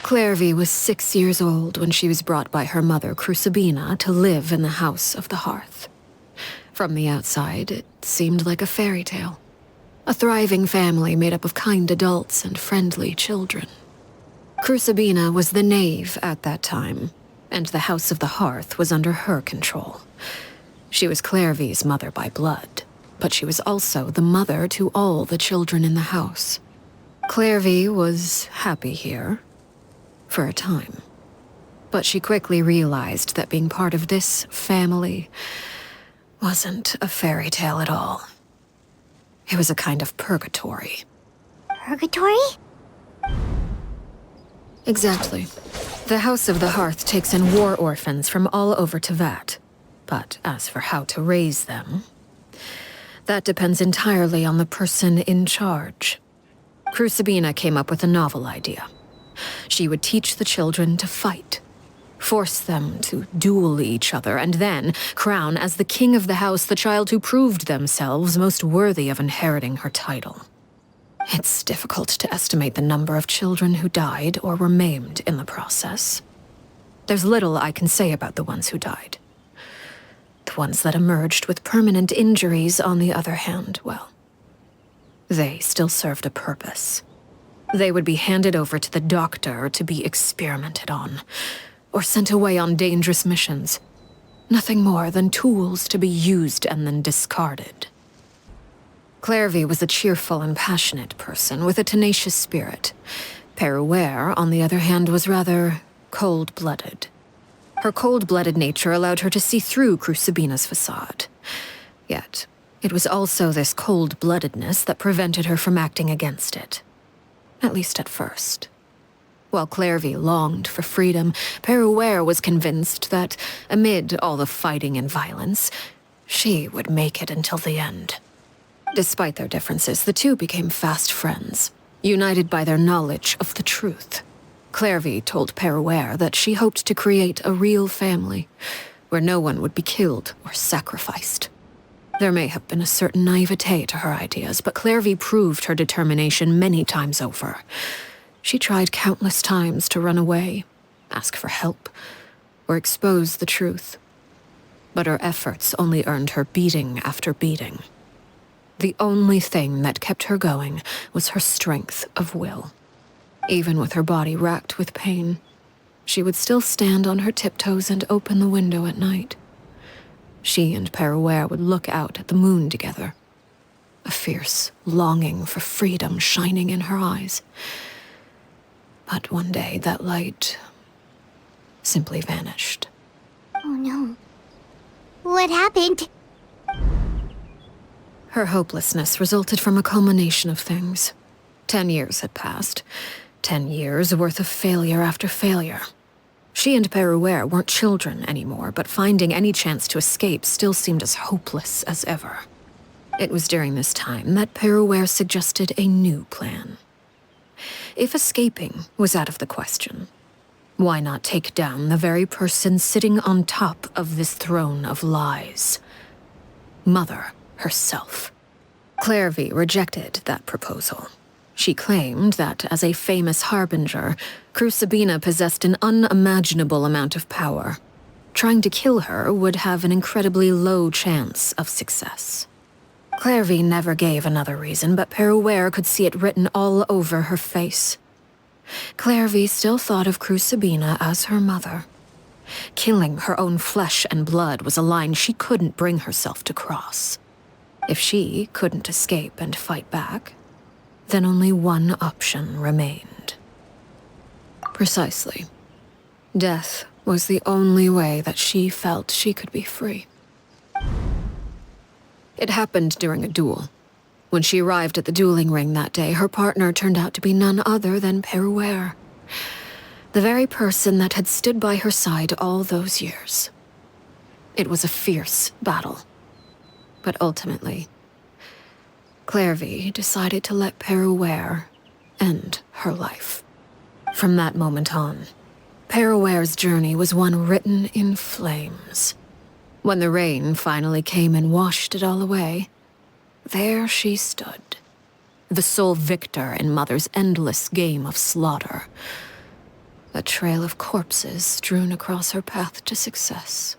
Clervie was 6 years old when she was brought by her mother, Crucibina, to live in the House of the Hearth. From the outside, it seemed like a fairy tale. A thriving family made up of kind adults and friendly children. Crucibina was the knave at that time, and the House of the Hearth was under her control. She was Clervie's mother by blood, but she was also the mother to all the children in the house. Clervie was happy here, for a time. But she quickly realized that being part of this family wasn't a fairy tale at all. It was a kind of purgatory. Purgatory? Exactly. The House of the Hearth takes in war orphans from all over Teyvat. But as for how to raise them, that depends entirely on the person in charge. Crucibina came up with a novel idea. She would teach the children to fight, force them to duel each other, and then crown as the king of the house the child who proved themselves most worthy of inheriting her title. It's difficult to estimate the number of children who died or were maimed in the process. There's little I can say about the ones who died. The ones that emerged with permanent injuries, on the other hand, well, they still served a purpose. They would be handed over to the doctor to be experimented on, or sent away on dangerous missions. Nothing more than tools to be used and then discarded. Clervie was a cheerful and passionate person with a tenacious spirit. Peruere, on the other hand, was rather cold-blooded. Her cold-blooded nature allowed her to see through Crucibina's facade. Yet, it was also this cold-bloodedness that prevented her from acting against it. At least at first. While Clervie longed for freedom, Peruere was convinced that, amid all the fighting and violence, she would make it until the end. Despite their differences, the two became fast friends, united by their knowledge of the truth. Clervie told Peruere that she hoped to create a real family, where no one would be killed or sacrificed. There may have been a certain naivete to her ideas, but Clervie proved her determination many times over. She tried countless times to run away, ask for help, or expose the truth. But her efforts only earned her beating after beating. The only thing that kept her going was her strength of will. Even with her body racked with pain, she would still stand on her tiptoes and open the window at night. She and Peruere would look out at the moon together, a fierce longing for freedom shining in her eyes. But one day that light simply vanished. Oh no. What happened? Her hopelessness resulted from a culmination of things. 10 years had passed. 10 years worth of failure after failure. She and Peruere weren't children anymore, but finding any chance to escape still seemed as hopeless as ever. It was during this time that Peruere suggested a new plan. If escaping was out of the question, why not take down the very person sitting on top of this throne of lies? Mother herself. Clervie rejected that proposal. She claimed that, as a famous harbinger, Crucibina possessed an unimaginable amount of power. Trying to kill her would have an incredibly low chance of success. Clervie never gave another reason, but Peruere could see it written all over her face. Clervie still thought of Crucibina as her mother. Killing her own flesh and blood was a line she couldn't bring herself to cross. If she couldn't escape and fight back, then only one option remained. Precisely. Death was the only way that she felt she could be free. It happened during a duel. When she arrived at the dueling ring that day, her partner turned out to be none other than Peruere, the very person that had stood by her side all those years. It was a fierce battle. But ultimately, Clervie decided to let Peruere end her life. From that moment on, Peruere's journey was one written in flames. When the rain finally came and washed it all away, there she stood, the sole victor in Mother's endless game of slaughter. trail of corpses strewn across her path to success.